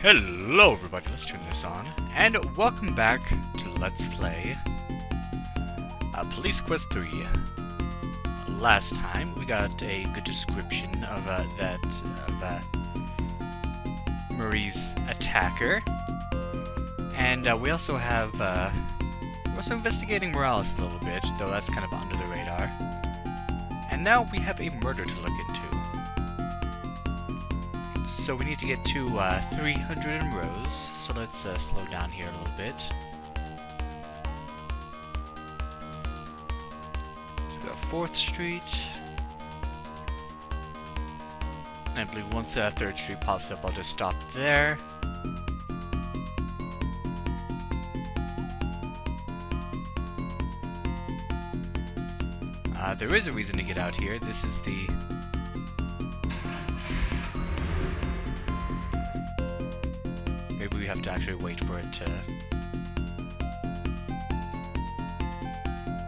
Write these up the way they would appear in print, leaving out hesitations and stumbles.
Hello everybody, let's turn this on, and welcome back to Let's Play Police Quest 3. Last time we got a good description of Marie's attacker, and we also have, we're also investigating Morales a little bit, though that's kind of under the radar. And now we have a murder to look into. So we need to get to 300 in rows, so let's slow down here a little bit. So we got 4th Street. And I believe once 3rd Street pops up, I'll just stop there. There is a reason to get out here. This is the... Maybe we have to actually wait for it to...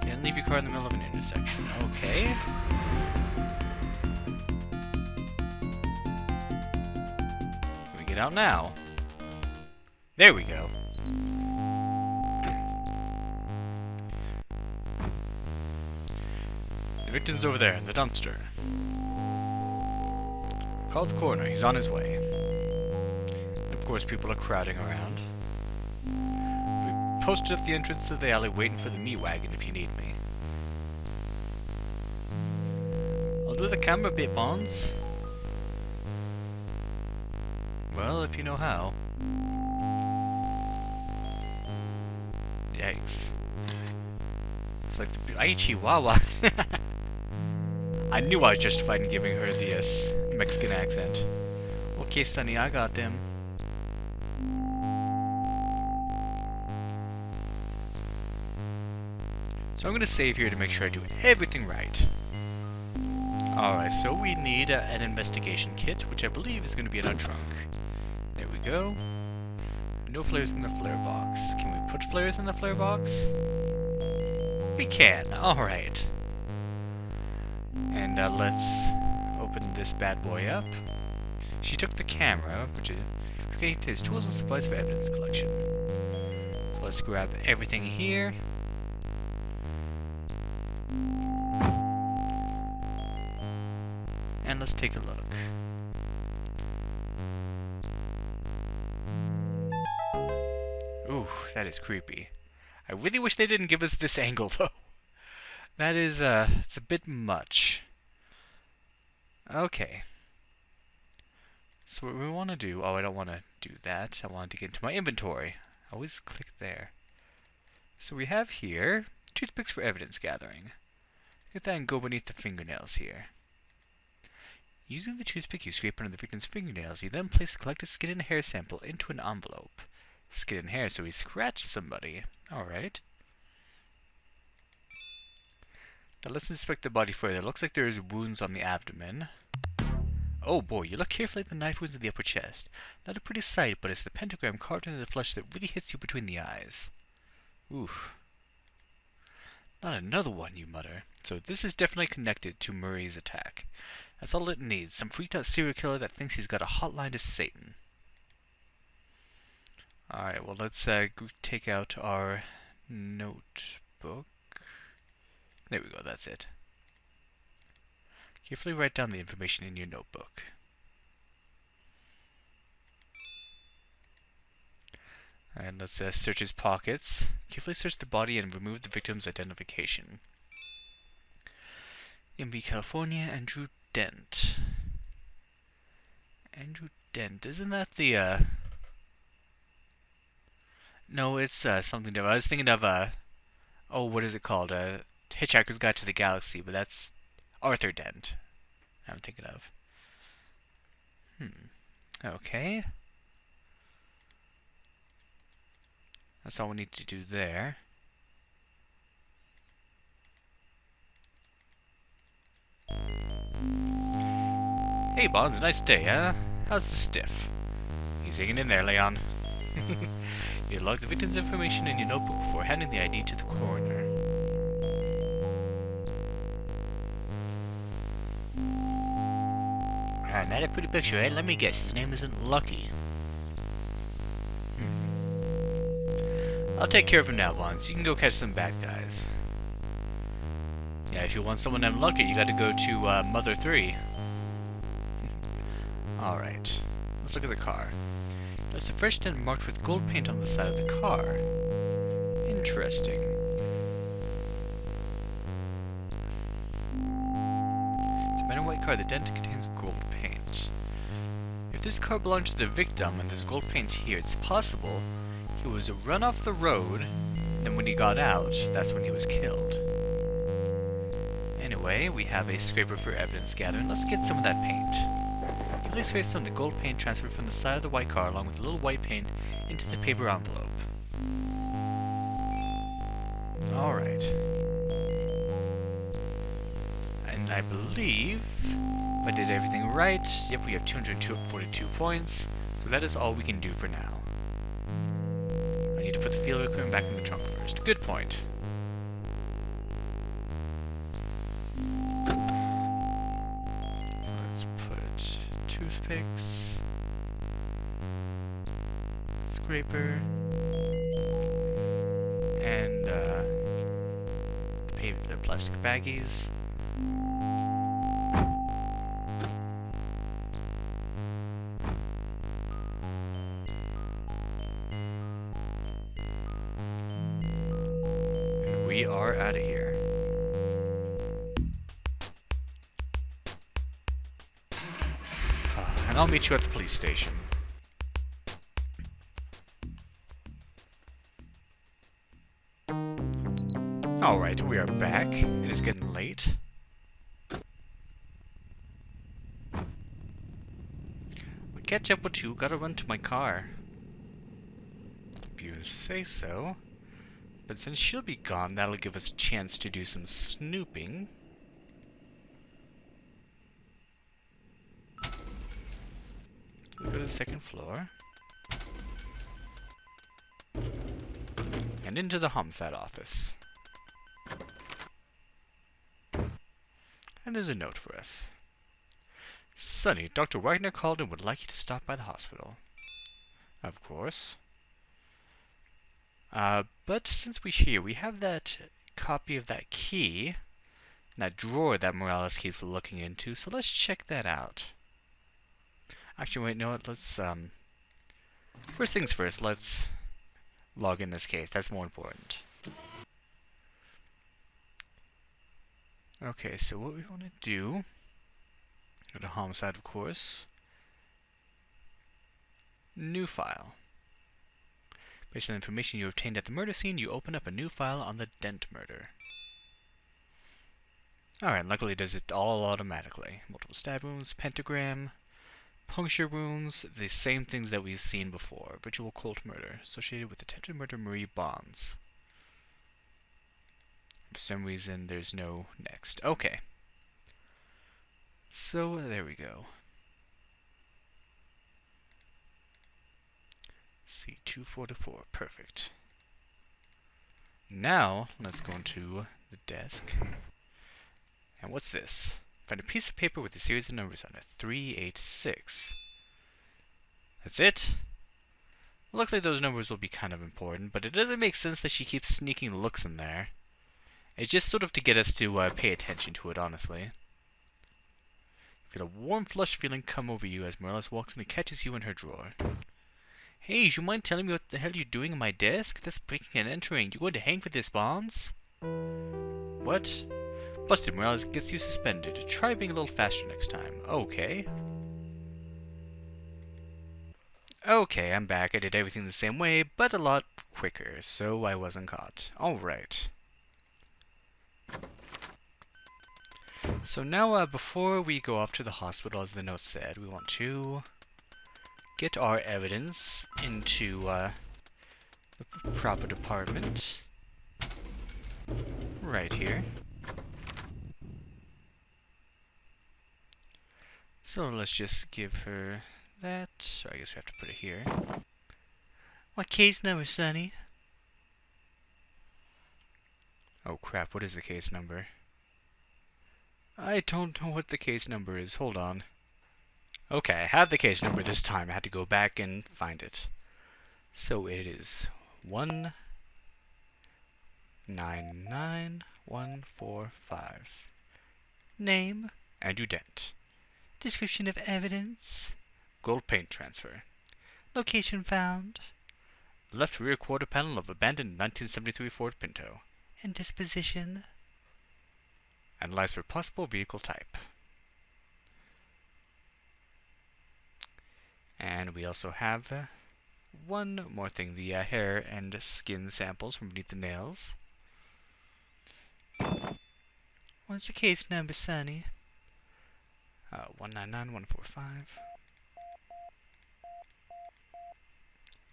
Can't leave your car in the middle of an intersection. Okay. Can we get out now? There we go. The victim's over there in the dumpster. Call the coroner, he's on his way. Of course, people are crowding around. We posted at the entrance of the alley waiting for the meat wagon if you need me. I'll do the camera bit, Bonds. Well, if you know how. Yikes. It's like the Aichiwawa. I knew I was justified in giving her the Mexican accent. Okay, Sonny, I got them. So I'm going to save here to make sure I do everything right. Alright, so we need an investigation kit, which I believe is going to be in our trunk. There we go. No flares in the flare box. Can we put flares in the flare box? We can. Alright. And let's open this bad boy up. She took the camera, which is his tools and supplies for evidence collection. So let's grab everything here. And let's take a look. Ooh, that is creepy. I really wish they didn't give us this angle, though. That is, it's a bit much. Okay. So what we want to do... Oh, I don't want to do that. I want to get into my inventory. Always click there. So we have here toothpicks for evidence gathering. Get that and go beneath the fingernails here. Using the toothpick, you scrape under the victim's fingernails. You then place the collected skin and hair sample into an envelope. Skin and hair, so he scratched somebody. Alright. Now let's inspect the body further. It looks like there is wounds on the abdomen. Oh boy, you look carefully at the knife wounds in the upper chest. Not a pretty sight, but it's the pentagram carved into the flesh that really hits you between the eyes. Oof. Not another one, you mutter. So this is definitely connected to Murray's attack. That's all it needs. Some freaked out serial killer that thinks he's got a hotline to Satan. Alright, well let's take out our notebook. There we go, that's it. Carefully write down the information in your notebook. And let's search his pockets. Carefully search the body and remove the victim's identification. MB California, Andrew Dent. Andrew Dent, isn't that the, No, it's, something different. I was thinking of, oh, what is it called? Hitchhiker's Guide to the Galaxy, but that's Arthur Dent I'm thinking of. Okay. That's all we need to do there. Hey, Bonds, nice day, huh? How's the stiff? He's hanging in there, Leon. You log the victim's information in your notebook before handing the ID to the coroner. Not a pretty picture, eh? Let me guess, his name isn't Lucky. I'll take care of him now, Bonds. You can go catch some bad guys. Yeah, if you want someone to unlock it, you gotta go to Mother 3. Alright. Let's look at the car. There's a fresh dent marked with gold paint on the side of the car. Interesting. It's a man in white car. The dent contains gold paint. If this car belonged to the victim and there's gold paint here, it's possible he was run off the road, and then when he got out, that's when he was killed. Anyway, we have a scraper for evidence gathering. Let's get some of that paint. You place trace some of the gold paint transferred from the side of the white car along with a little white paint into the paper envelope. Alright. And I believe if I did everything right, yep, we have 242 points, so that is all we can do for now. I need to put the field equipment back in the trunk first. Good point. Let's put toothpicks, scraper, and the plastic baggies. And we are out of here. And I'll meet you at the police station. Alright, we are back. It is getting late. I'll catch up with you. Gotta run to my car. If you say so. But since she'll be gone, that'll give us a chance to do some snooping. Go to the second floor. And into the homicide office. And there's a note for us. Sonny, Dr. Wagner called and would like you to stop by the hospital. Of course. But since we're here, we have that copy of that key in that drawer that Morales keeps looking into, so let's check that out. Actually, wait, no, let's, first things first, let's log in this case. That's more important. Okay, so what we want to do, go to homicide, of course. New file. Based on the information you obtained at the murder scene, you open up a new file on the Dent murder. Alright, luckily it does it all automatically. Multiple stab wounds, pentagram, puncture wounds, the same things that we've seen before. Ritual cult murder, associated with attempted murder Marie Bonds. For some reason, there's no next. Okay. So, there we go. C244, perfect. Now, let's go into the desk. And what's this? Find a piece of paper with a series of numbers on it. 386. That's it? Luckily those numbers will be kind of important, but it doesn't make sense that she keeps sneaking looks in there. It's just sort of to get us to pay attention to it, honestly. Feel a warm flush feeling come over you as Morales walks in and catches you in her drawer. Hey, do you mind telling me what the hell you're doing on my desk? That's breaking and entering. You going to hang for this, Bonds? What? Busted, Morales gets you suspended. Try being a little faster next time. Okay. Okay, I'm back. I did everything the same way, but a lot quicker, so I wasn't caught. Alright. So now, before we go off to the hospital, as the note said, we want to get our evidence into the proper department. Right here. So let's just give her that. So I guess we have to put it here. What case number, Sonny? Oh crap, what is the case number? I don't know what the case number is. Hold on. Okay, I have the case number this time. I had to go back and find it. So it is 1 99145. Name, Andrew Dent. Description of evidence, gold paint transfer. Location found, left rear quarter panel of abandoned 1973 Ford Pinto. And disposition, analyzed for possible vehicle type. And we also have one more thing, the hair and skin samples from beneath the nails. What's the case number, Sonny? 199145.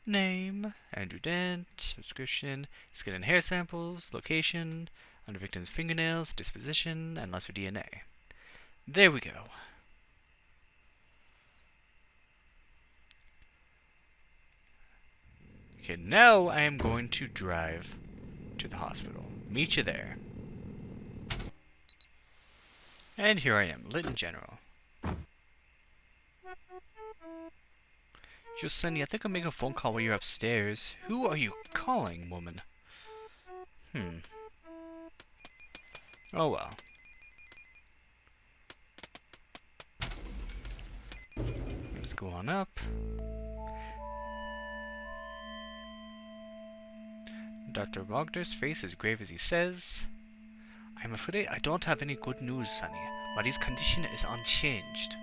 Name, Andrew Dent. Description, skin and hair samples. Location, under victim's fingernails. Disposition, and for DNA. There we go. Okay, now I am going to drive to the hospital. Meet you there. And here I am, Lytton General. Yo, Sonny, I think I'll make a phone call while you're upstairs. Who are you calling, woman? Oh well. Let's go on up. Dr. Wagner's face is grave as he says, I'm afraid I don't have any good news, Sonny. Marty's condition is unchanged.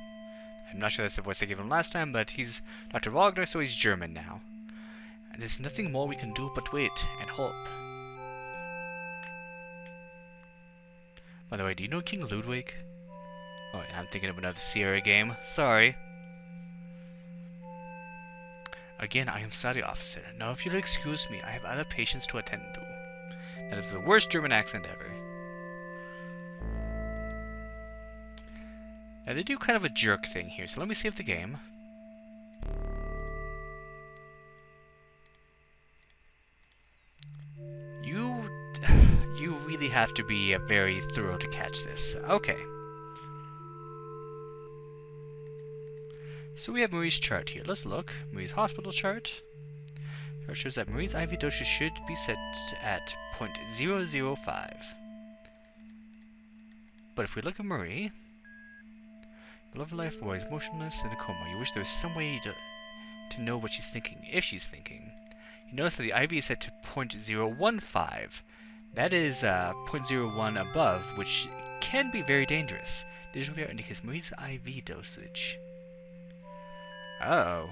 I'm not sure that's the voice I gave him last time, but he's Dr. Wagner, so he's German now. And there's nothing more we can do but wait and hope. By the way, do you know King Ludwig? Oh, I'm thinking of another Sierra game. Sorry. Again, I am sorry, officer. Now, if you'll excuse me, I have other patients to attend to. That is the worst German accent ever. Now, they do kind of a jerk thing here, so let me save the game. You really have to be very thorough to catch this. Okay. So we have Marie's chart here. Let's look. Marie's hospital chart. It shows that Marie's IV dosage should be set at 0.005. But if we look at Marie, beloved life boy is motionless in a coma. You wish there was some way to know what she's thinking, if she's thinking. You notice that the IV is set to 0.015. That is 0.01 above, which can be very dangerous. The digital VR indicates Marie's IV dosage. Uh-oh.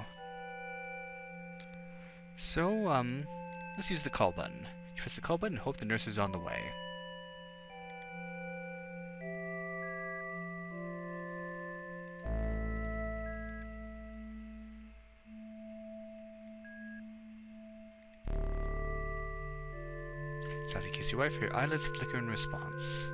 So, let's use the call button. You press the call button and hope the nurse is on the way. Softly kiss your wife, her eyelids flicker in response.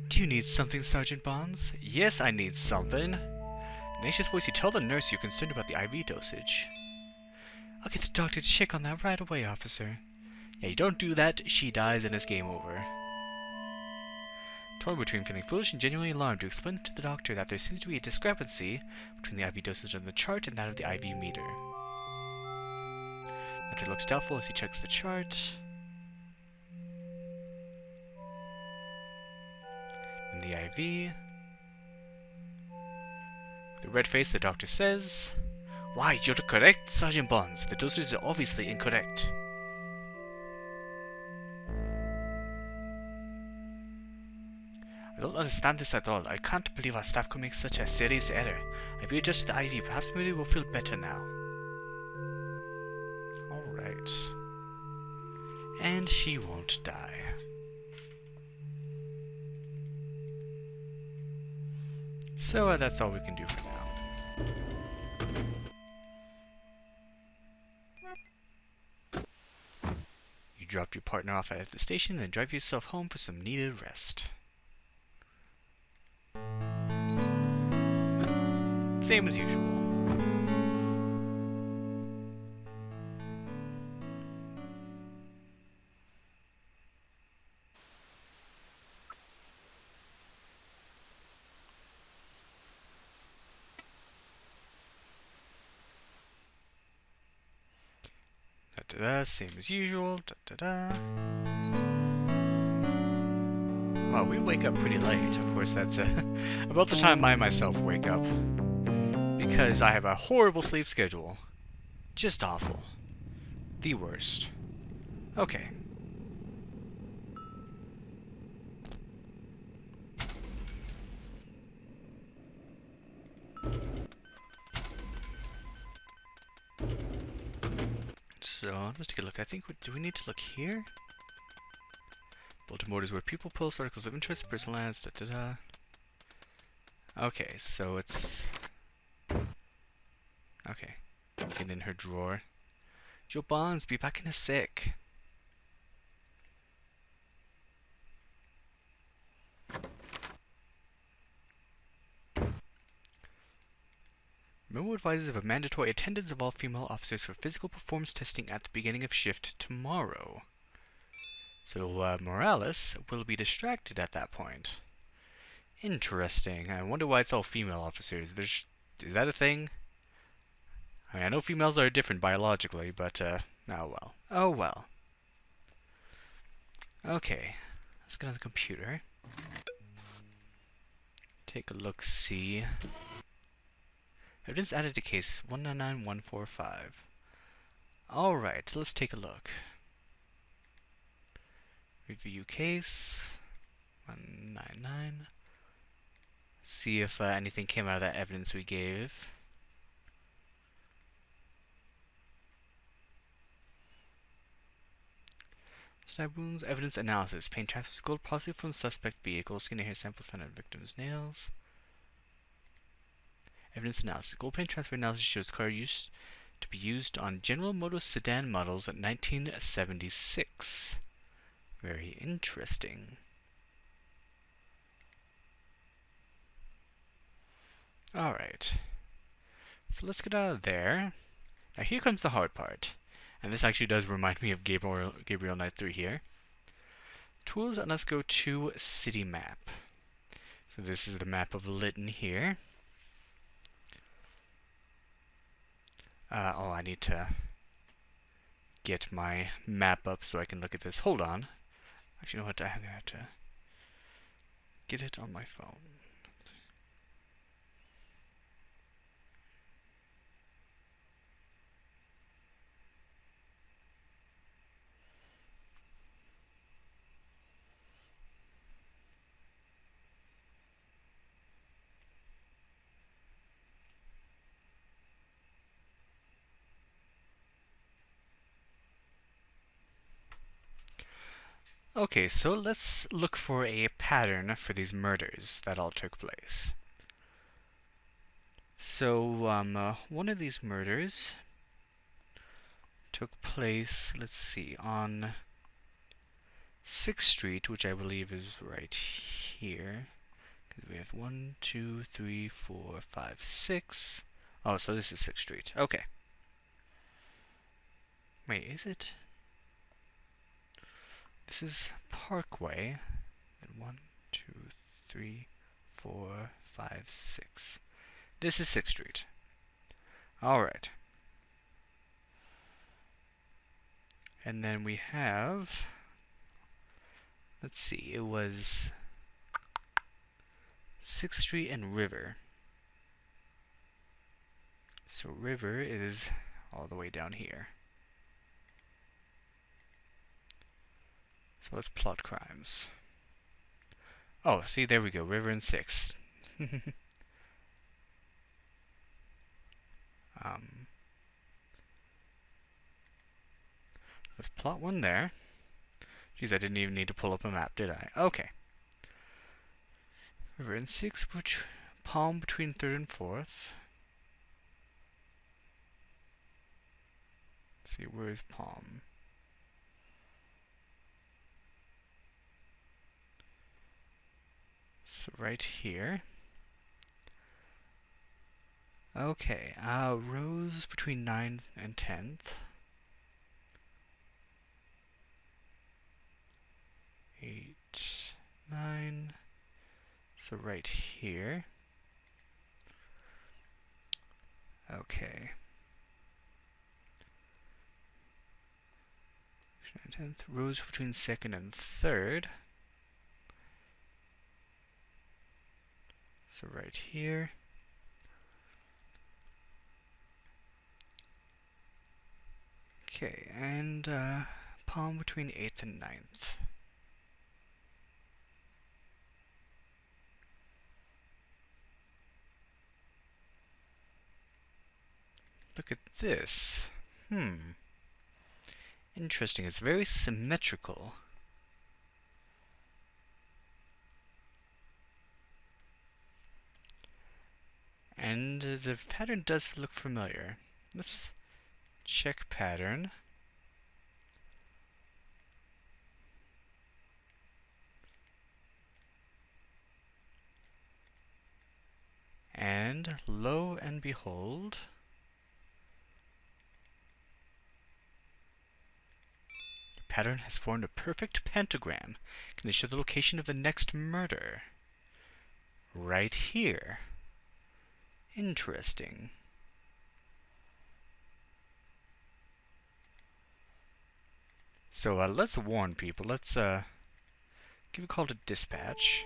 Do you need something, Sergeant Bonds? Yes, I need something. In an anxious voice, you tell the nurse you're concerned about the IV dosage. I'll get the doctor to check on that right away, officer. Yeah, you don't do that, she dies and it's game over. Torn between feeling foolish and genuinely alarmed, to explain to the doctor that there seems to be a discrepancy between the IV dosage on the chart and that of the IV meter. The doctor looks doubtful as he checks the chart. And the IV. With a red face, the doctor says, Why, you're correct, Sergeant Bonds. The dosage is obviously incorrect. I don't understand this at all. I can't believe our staff could make such a serious error. I've readjusted the IV. Perhaps Mary will feel better now. Alright. And she won't die. So that's all we can do for now. You drop your partner off at the station, then drive yourself home for some needed rest. Same as usual. Da-da-da, same as usual. Da-da-da. Well, we wake up pretty late. Of course, that's about the time I myself wake up. Because I have a horrible sleep schedule. Just awful. The worst. Okay. So, let's take a look. I think, do we need to look here? Bulletin board is where people post articles of interest, personal ads, da-da-da. Okay, so it's... Okay. Get in her drawer. Joe Bonds, be back in a sec. Memo advises of a mandatory attendance of all female officers for physical performance testing at the beginning of shift tomorrow. So, Morales will be distracted at that point. Interesting. I wonder why it's all female officers. Is that a thing? I mean, I know females are different biologically, but, oh well. Oh well. Okay. Let's get on the computer. Take a look-see. Evidence added to case 199145. Alright, let's take a look. Review case 199. See if anything came out of that evidence we gave. Stab wounds, evidence analysis. Paint transfer gold possibly from suspect vehicle. Skin and hair samples found on victim's nails. Evidence analysis. Gold paint transfer analysis shows car used to be used on General Motors sedan models in 1976. Very interesting. Alright. So let's get out of there. Now here comes the hard part. And this actually does remind me of Gabriel Knight through here. Tools, and let's go to City Map. So this is the map of Lytton here. I need to get my map up so I can look at this. Hold on. Actually, you know what? I'm going to have to get it on my phone. Okay, so let's look for a pattern for these murders that all took place. So, one of these murders took place, let's see, on 6th Street, which I believe is right here. Because we have 1, 2, 3, 4, 5, 6. Oh, so this is 6th Street. Okay. Wait, is it? This is Parkway. And 1, 2, 3, 4, 5, 6. This is 6th Street. Alright. And then we have... Let's see, it was 6th Street and River. So River is all the way down here. So let's plot crimes. Oh, see, there we go. River and 6th. Let's plot one there. Geez, I didn't even need to pull up a map, did I? Okay. River and 6th, which Palm between 3rd and 4th. Let's see, where is Palm? So right here. Okay, Rose between 9th and 10th. 8, 9. So right here. Okay. 10th, rows between second and third. So right here. Okay, and palm between 8th and 9th. Look at this. Interesting, it's very symmetrical. And the pattern does look familiar. Let's check pattern. And lo and behold, the pattern has formed a perfect pentagram. Can they show the location of the next murder? Right here. Interesting. So let's warn people. Let's give a call to dispatch.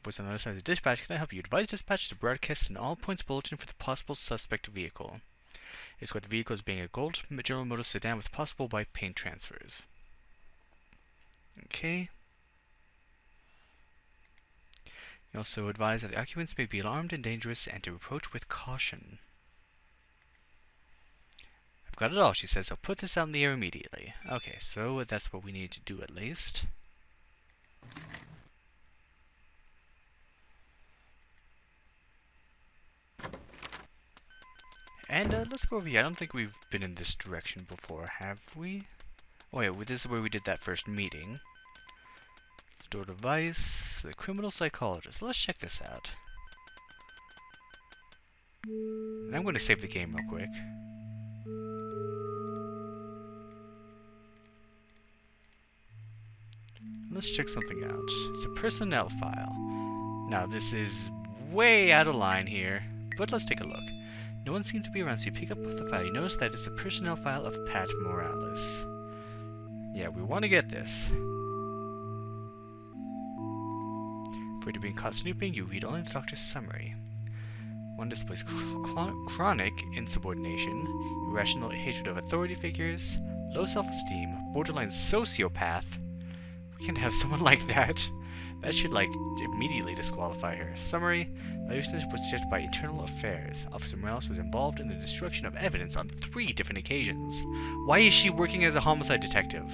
Voice on the other side of the dispatch. Can I help you? Advise dispatch to broadcast an all-points bulletin for the possible suspect vehicle. Escort the vehicle as being a gold General Motors sedan with possible white paint transfers. Okay. You also advise that the occupants may be alarmed and dangerous and to approach with caution. I've got it all, she says. I'll put this out in the air immediately. Okay, so that's what we need to do at least. And let's go over here. I don't think we've been in this direction before, have we? Oh yeah, this is where we did that first meeting. Store device, the criminal psychologist. Let's check this out. And I'm going to save the game real quick. Let's check something out. It's a personnel file. Now this is way out of line here, but let's take a look. No one seemed to be around, so you pick up the file. You notice that it's a personnel file of Pat Morales. Yeah, we want to get this. For being caught snooping, you read only the doctor's summary. One displays chronic insubordination, irrational hatred of authority figures, low self-esteem, borderline sociopath. We can't have someone like that. That should, like, immediately disqualify her. Summary: Lytton was checked by Internal Affairs. Officer Morales was involved in the destruction of evidence on 3 different occasions. Why is she working as a homicide detective?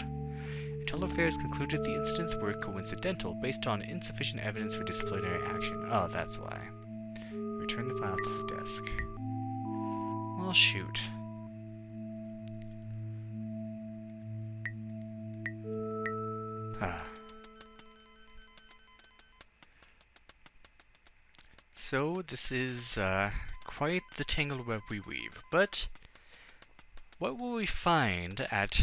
Internal Affairs concluded the incidents were coincidental based on insufficient evidence for disciplinary action. Oh, that's why. Return the file to the desk. Well, shoot. So, this is quite the tangled web we weave, but what will we find at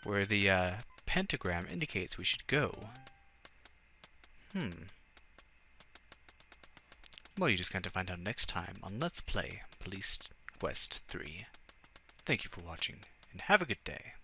where the pentagram indicates we should go? Well, you just got to find out next time on Let's Play Police Quest 3. Thank you for watching, and have a good day.